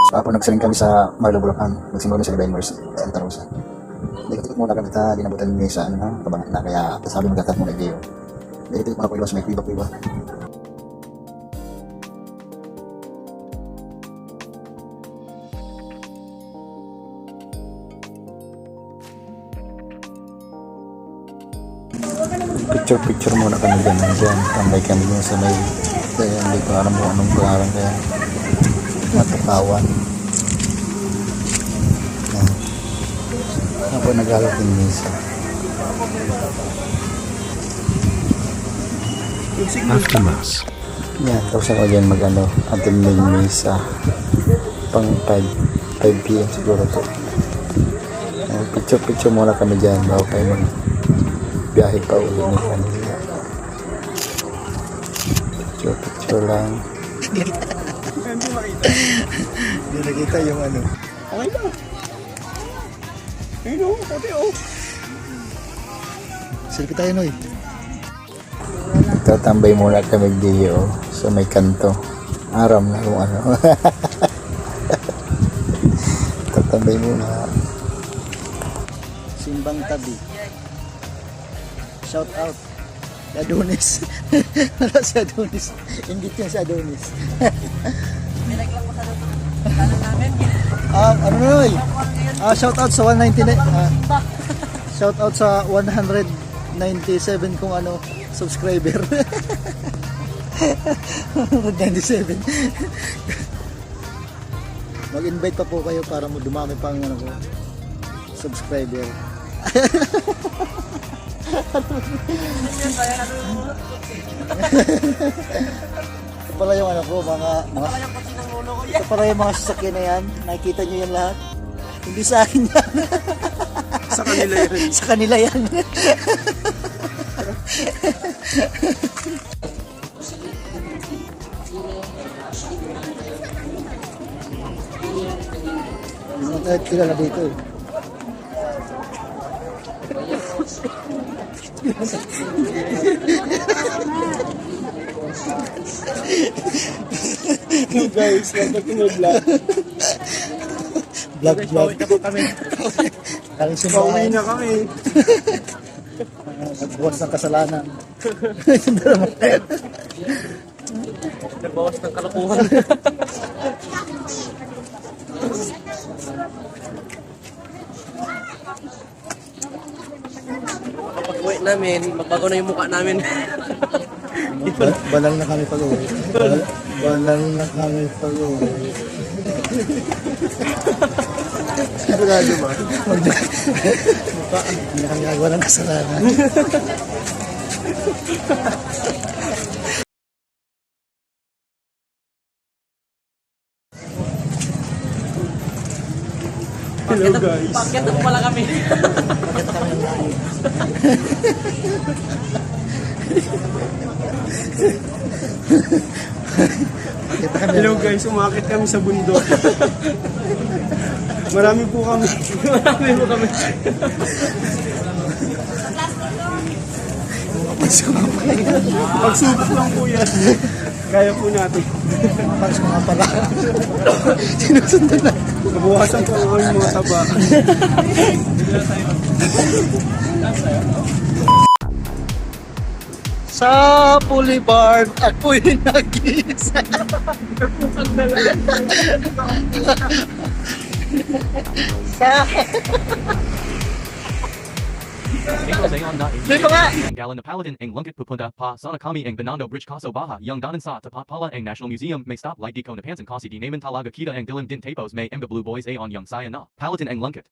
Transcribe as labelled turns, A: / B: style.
A: So ako nagsaling kami sa Marlo Bulacan, nagsimula sa Divers, Santa Rosa. Hindi ko muna kami ta, dinabutan niyo sa ano na, kabangan na, kaya sabi magkatat muna Gio. Hindi ko muna ko iwas, may kuiba-kuiba. Picture muna kami dyan, tambay kami dun sa may, kaya hindi ko alam kung anong pangalan kaya matukawan. Ako nag-alating misa.
B: After Mass.
A: Yan, tapos ako dyan mag-ano, attending misa pang 5 p.m. siguro to. Picture muna kami dyan bago kayo mag-biyahe pa uli ni kanila. Picture lang. Hindi nakita yung ano.
C: Okay na. Ayun o, pati o.
A: Selfie tayo, Noy. Tatambay muna kami Gio sa may kanto. Aram na kung ano. Tatambay muna. Simbang tabi. Shout out. Si Adonis. Wala si Adonis. Ingit yan si Adonis. Ano Noy? Shout out sa 199. Shout out sa 197 kung ano subscriber. 197. Mag-invite pa po kayo para mo dumami pa ang ano ko subscriber. Ito pala yung ano ko, mga ito pala yung mga sasakyan na yan. Nakikita nyo yan lahat. Hindi sa akin yan.
C: Sa kanila yun.
A: Sa kanila yan. Kilala dito eh.
C: No guys, kapag tumagla.
A: Vlog.
C: kami.
A: Kaling
C: Pauwi
A: simbahan.
C: na kami.
A: Nagbuwas ng kasalanan.
C: Nagbawas ng kalokohan. Kapag uwi namin, magbago na yung mukha namin.
A: Banal na kami pag-uwi. Banal na kami pag-uwi.
C: Sigurado ba?
A: Hindi na kami nagawa ng kasalanan.
C: Hello guys.
D: Bakit ako pala kami?
C: Hello guys, umakit kami sa bundok. Marami po kami. Pagsubok lang po yan. Kaya po natin.
A: Pags mga pala. Sinusundan na.
C: Nabukasan po ang aming mga taba.
A: Sa Boulevard, ako'y nag-isa.
E: Galan na Paladin ang Lungkit pupunta pa sana kami ang Binondo Bridge Kaso Baha yung danan sa tapat pala ang National Museum may stop like di ko napansin kasi di naman talaga kita ang dilim din tapos may mga blue boys on yung saya na Paladin ang Lungkit.